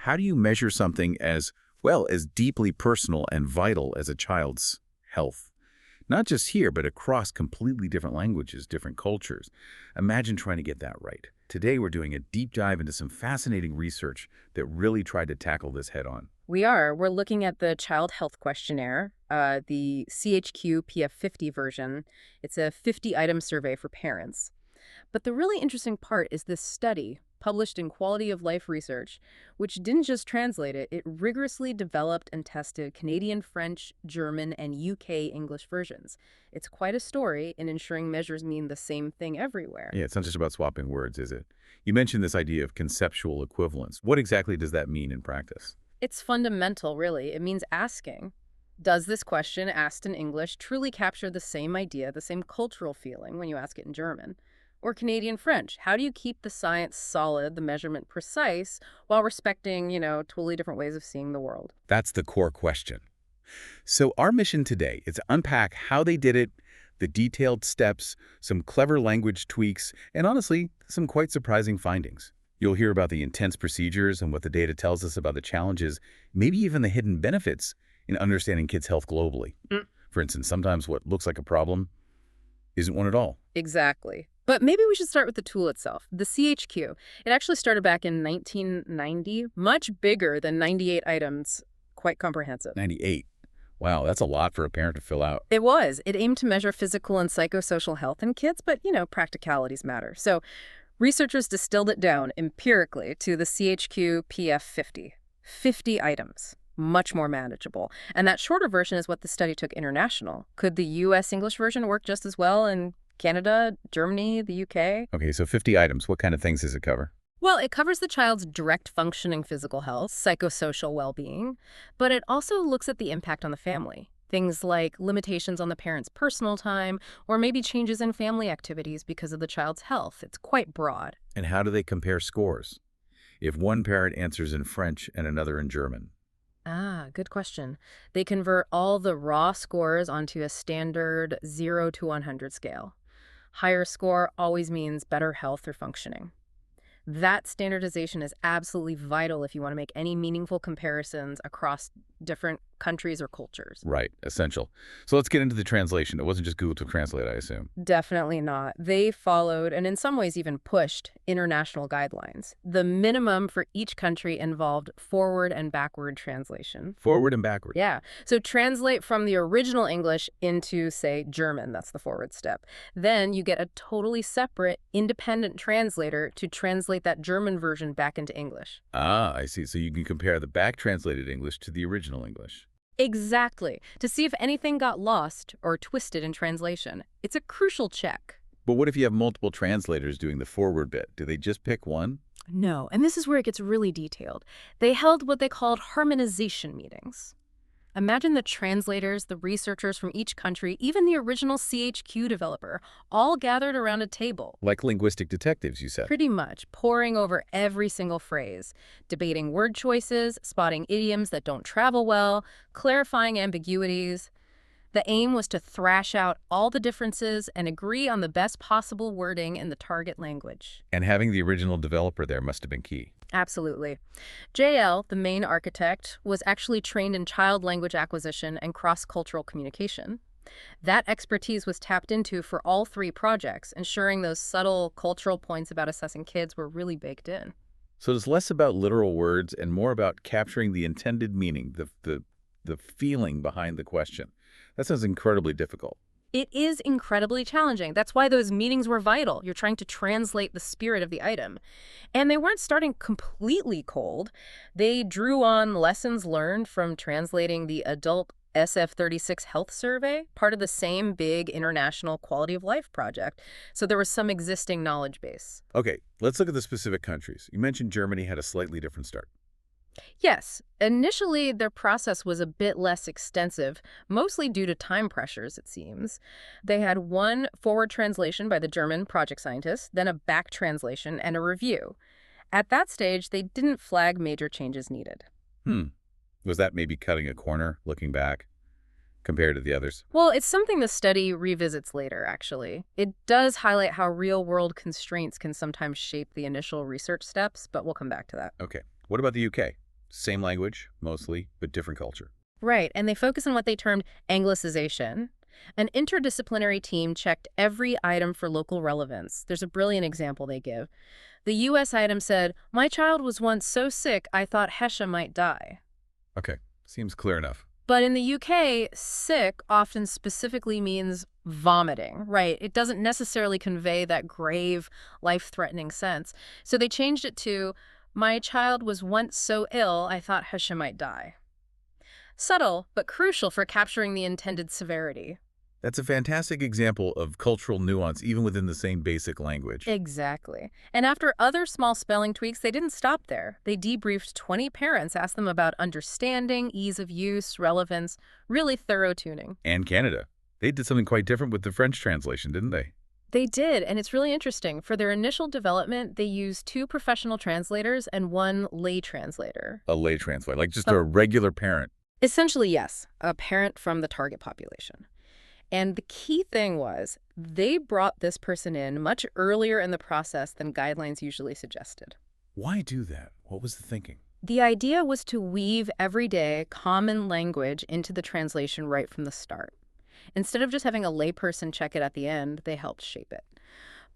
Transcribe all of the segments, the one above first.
How do you measure something as, well, as deeply personal and vital as a child's health? Not just here, but across completely different languages, different cultures. Imagine trying to get that right. Today, we're doing a deep dive into some fascinating research that really tried to tackle this head on. We're looking at the Child Health Questionnaire, the CHQ PF50 version. It's a 50-item survey for parents. But the really interesting part is this study, published in Quality of Life Research, which didn't just translate it, it rigorously developed and tested Canadian French, German, and UK English versions. It's quite a story in ensuring measures mean the same thing everywhere. Yeah, it's not just about swapping words, is it? You mentioned this idea of conceptual equivalence. What exactly does that mean in practice? It's fundamental, really. It means asking, does this question, asked in English, truly capture the same idea, the same cultural feeling when you ask it in German? Or Canadian French, how do you keep the science solid, the measurement precise, while respecting, totally different ways of seeing the world? That's the core question. So our mission today is to unpack how they did it, the detailed steps, some clever language tweaks, and honestly, some quite surprising findings. You'll hear about the intense procedures and what the data tells us about the challenges, maybe even the hidden benefits in understanding kids' health globally. For instance, sometimes what looks like a problem isn't one at all. Exactly. But maybe we should start with the tool itself, the CHQ. It actually started back in 1990, much bigger than 98 items, quite comprehensive. 98. Wow, that's a lot for a parent to fill out. It was. It aimed to measure physical and psychosocial health in kids, but, practicalities matter. So researchers distilled it down empirically to the CHQ PF50. 50 items. Much more manageable. And that shorter version is what the study took international. Could the U.S. English version work just as well in Canada, Germany, the UK? Okay, so 50 items. What kind of things does it cover? Well, it covers the child's direct functioning physical health, psychosocial well-being, but it also looks at the impact on the family. Things like limitations on the parent's personal time, or maybe changes in family activities because of the child's health. It's quite broad. And how do they compare scores? If one parent answers in French and another in German. Good question. They convert all the raw scores onto a standard 0 to 100 scale. Higher score always means better health or functioning. That standardization is absolutely vital if you want to make any meaningful comparisons across different countries or cultures. Right, essential. So let's get into the translation. It wasn't just Google to translate, I assume. Definitely not. They followed, and in some ways even pushed, international guidelines. The minimum for each country involved forward and backward translation. Forward and backward. Yeah. So translate from the original English into, say, German. That's the forward step. Then you get a totally separate, independent translator to translate that German version back into English. I see. So you can compare the back-translated English to the original English. Exactly. To see if anything got lost or twisted in translation. It's a crucial check. But what if you have multiple translators doing the forward bit? Do they just pick one? No, and this is where it gets really detailed. They held what they called harmonization meetings. Imagine the translators, the researchers from each country, even the original CHQ developer, all gathered around a table. Like linguistic detectives, you said. Pretty much, poring over every single phrase, debating word choices, spotting idioms that don't travel well, clarifying ambiguities. The aim was to thrash out all the differences and agree on the best possible wording in the target language. And having the original developer there must have been key. Absolutely. JL, the main architect, was actually trained in child language acquisition and cross-cultural communication. That expertise was tapped into for all three projects, ensuring those subtle cultural points about assessing kids were really baked in. So it's less about literal words and more about capturing the intended meaning, the feeling behind the question. That sounds incredibly difficult. It is incredibly challenging. That's why those meetings were vital. You're trying to translate the spirit of the item. And they weren't starting completely cold. They drew on lessons learned from translating the adult SF-36 health survey, part of the same big international quality of life project. So there was some existing knowledge base. Okay, let's look at the specific countries. You mentioned Germany had a slightly different start. Yes, initially their process was a bit less extensive, mostly due to time pressures, it seems. They had one forward translation by the German project scientist, then a back translation and a review. At that stage, they didn't flag major changes needed. Was that maybe cutting a corner, looking back, compared to the others? Well, it's something the study revisits later, actually. It does highlight how real-world constraints can sometimes shape the initial research steps, but we'll come back to that. Okay. What about the UK? Same language, mostly, but different culture. Right, and they focus on what they termed Anglicization. An interdisciplinary team checked every item for local relevance. There's a brilliant example they give. The U.S. item said, "My child was once so sick I thought Hesha might die." Okay, seems clear enough. But in the UK, sick often specifically means vomiting, right? It doesn't necessarily convey that grave, life-threatening sense. So they changed it to, "My child was once so ill I thought Hesha might die." Subtle, but crucial for capturing the intended severity. That's a fantastic example of cultural nuance even within the same basic language. Exactly. And after other small spelling tweaks, they didn't stop there. They debriefed 20 parents, asked them about understanding, ease of use, relevance, really thorough tuning. And Canada. They did something quite different with the French translation, didn't they? They did, and it's really interesting. For their initial development, they used 2 professional translators and 1 lay translator. A lay translator, like just a regular parent. Essentially, yes, a parent from the target population. And the key thing was they brought this person in much earlier in the process than guidelines usually suggested. Why do that? What was the thinking? The idea was to weave everyday, common language into the translation right from the start. Instead of just having a layperson check it at the end, they helped shape it.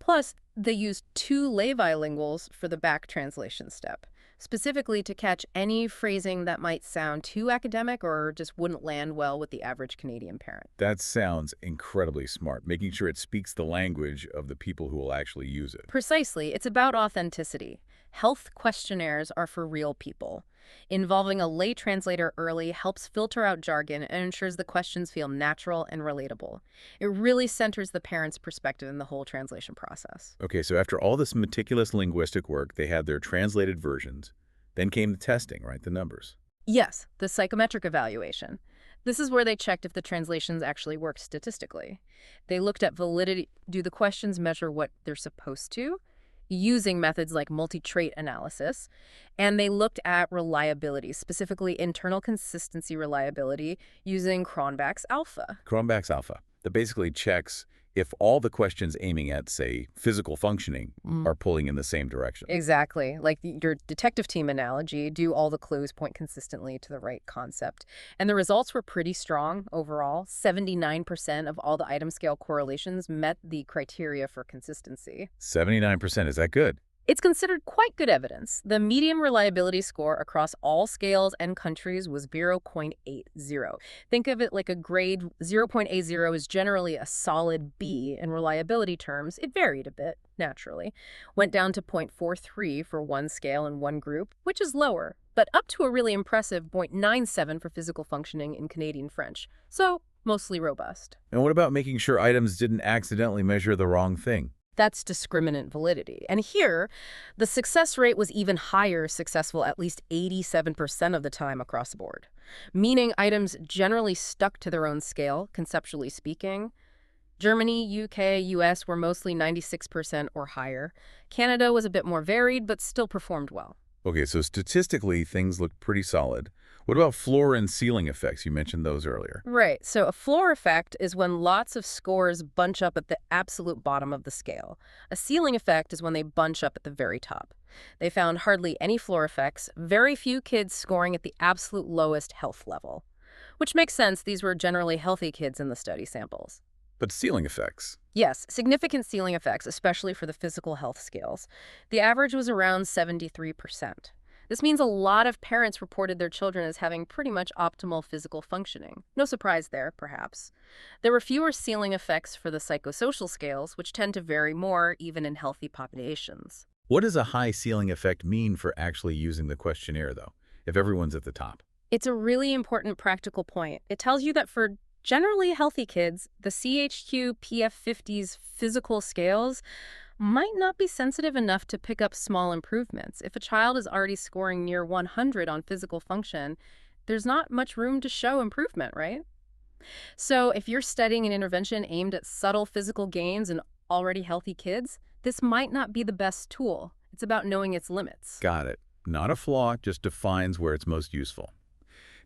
Plus, they used 2 lay bilinguals for the back translation step, specifically to catch any phrasing that might sound too academic or just wouldn't land well with the average Canadian parent. That sounds incredibly smart, making sure it speaks the language of the people who will actually use it. Precisely. It's about authenticity. Health questionnaires are for real people. Involving a lay translator early helps filter out jargon and ensures the questions feel natural and relatable. It really centers the parent's perspective in the whole translation process. Okay, so after all this meticulous linguistic work, they had their translated versions. Then came the testing, right? The numbers. Yes, the psychometric evaluation. This is where they checked if the translations actually worked statistically. They looked at validity. Do the questions measure what they're supposed to? Using methods like multi-trait analysis, and they looked at reliability, specifically internal consistency reliability, using Cronbach's alpha. Cronbach's alpha. That basically checks if all the questions aiming at, say, physical functioning are pulling in the same direction. Exactly. Like your detective team analogy, do all the clues point consistently to the right concept? And the results were pretty strong overall. 79% of all the item scale correlations met the criteria for consistency. 79%, is that good? It's considered quite good evidence. The median reliability score across all scales and countries was 0.80. Think of it like a grade. 0.80 is generally a solid B in reliability terms. It varied a bit, naturally. Went down to 0.43 for one scale and one group, which is lower, but up to a really impressive 0.97 for physical functioning in Canadian French. So, mostly robust. And what about making sure items didn't accidentally measure the wrong thing? That's discriminant validity. And here, the success rate was even higher, successful at least 87% of the time across the board, meaning items generally stuck to their own scale, conceptually speaking. Germany, UK, US were mostly 96% or higher. Canada was a bit more varied, but still performed well. Okay, so statistically, things look pretty solid. What about floor and ceiling effects? You mentioned those earlier. Right. So a floor effect is when lots of scores bunch up at the absolute bottom of the scale. A ceiling effect is when they bunch up at the very top. They found hardly any floor effects, very few kids scoring at the absolute lowest health level. Which makes sense, these were generally healthy kids in the study samples. But ceiling effects? Yes, significant ceiling effects, especially for the physical health scales. The average was around 73%. This means a lot of parents reported their children as having pretty much optimal physical functioning. No surprise there, perhaps. There were fewer ceiling effects for the psychosocial scales, which tend to vary more even in healthy populations. What does a high ceiling effect mean for actually using the questionnaire, though, if everyone's at the top? It's a really important practical point. It tells you that for generally healthy kids, the CHQ PF50's physical scales might not be sensitive enough to pick up small improvements. If a child is already scoring near 100 on physical function, there's not much room to show improvement, right? So if you're studying an intervention aimed at subtle physical gains in already healthy kids, this might not be the best tool. It's about knowing its limits. Got it. Not a flaw, just defines where it's most useful.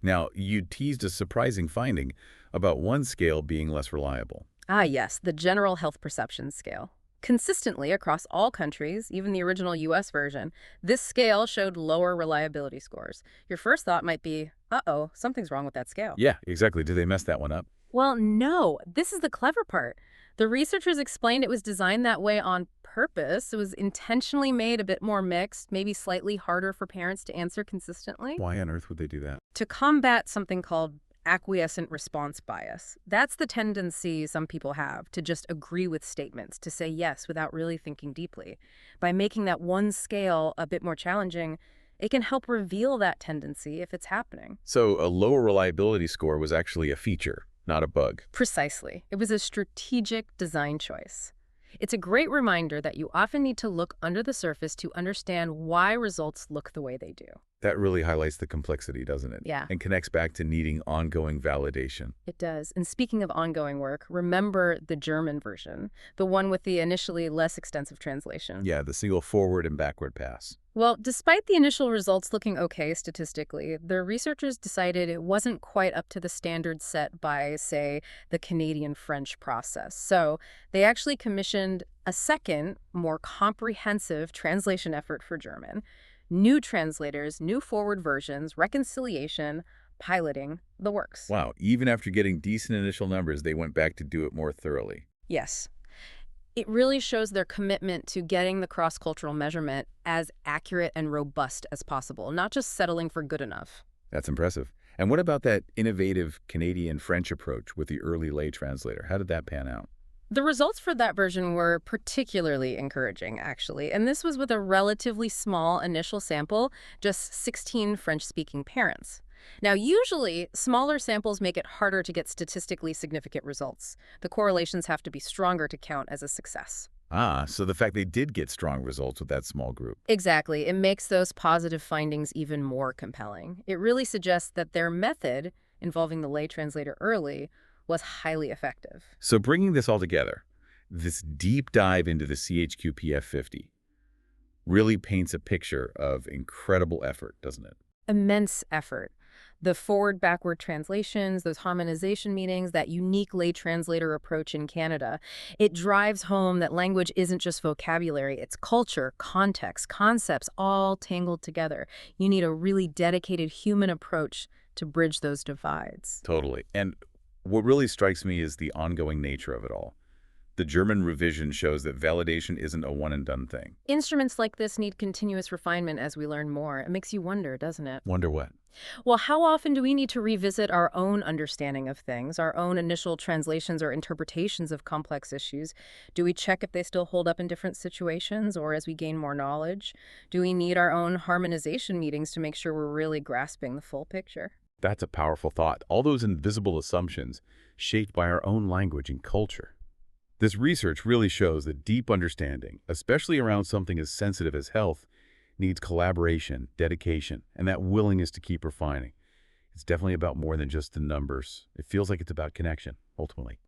Now, you teased a surprising finding about one scale being less reliable. Ah, yes, the general health perception scale. Consistently across all countries, even the original US version, this scale showed lower reliability scores. Your first thought might be, uh-oh, something's wrong with that scale. Yeah, exactly. Did they mess that one up? Well, no, this is the clever part. The researchers explained it was designed that way on purpose. It was intentionally made a bit more mixed, maybe slightly harder for parents to answer consistently, Why on earth would they do that? to combat something called acquiescent response bias. That's the tendency some people have to just agree with statements, to say yes without really thinking deeply. By making that one scale a bit more challenging, it can help reveal that tendency if it's happening. So a lower reliability score was actually a feature, not a bug. Precisely. It was a strategic design choice. It's a great reminder that you often need to look under the surface to understand why results look the way they do. That really highlights the complexity, doesn't it? Yeah. And connects back to needing ongoing validation. It does. And speaking of ongoing work, remember the German version, the one with the initially less extensive translation. Yeah, the single forward and backward pass. Well, despite the initial results looking okay statistically, the researchers decided it wasn't quite up to the standards set by, say, the Canadian-French process. So they actually commissioned a second, more comprehensive translation effort for German. New translators, new forward versions, reconciliation, piloting, the works. Wow, even after getting decent initial numbers, they went back to do it more thoroughly. Yes. It really shows their commitment to getting the cross-cultural measurement as accurate and robust as possible, not just settling for good enough. That's impressive. And what about that innovative Canadian-French approach with the early lay translator? How did that pan out? The results for that version were particularly encouraging, actually, and this was with a relatively small initial sample, just 16 French-speaking parents. Now, usually, smaller samples make it harder to get statistically significant results. The correlations have to be stronger to count as a success. Ah, so the fact they did get strong results with that small group. Exactly. It makes those positive findings even more compelling. It really suggests that their method, involving the lay translator early, was highly effective. So bringing this all together, this deep dive into the CHQ-PF 50 really paints a picture of incredible effort, doesn't it? Immense effort. The forward-backward translations, those harmonization meetings, that unique lay translator approach in Canada, it drives home that language isn't just vocabulary, it's culture, context, concepts, all tangled together. You need a really dedicated human approach to bridge those divides. Totally. And what really strikes me is the ongoing nature of it all. The German revision shows that validation isn't a one-and-done thing. Instruments like this need continuous refinement as we learn more. It makes you wonder, doesn't it? Wonder what? Well, how often do we need to revisit our own understanding of things, our own initial translations or interpretations of complex issues? Do we check if they still hold up in different situations or as we gain more knowledge? Do we need our own harmonization meetings to make sure we're really grasping the full picture? That's a powerful thought. All those invisible assumptions shaped by our own language and culture. This research really shows that deep understanding, especially around something as sensitive as health, needs collaboration, dedication, and that willingness to keep refining. It's definitely about more than just the numbers. It feels like it's about connection, ultimately.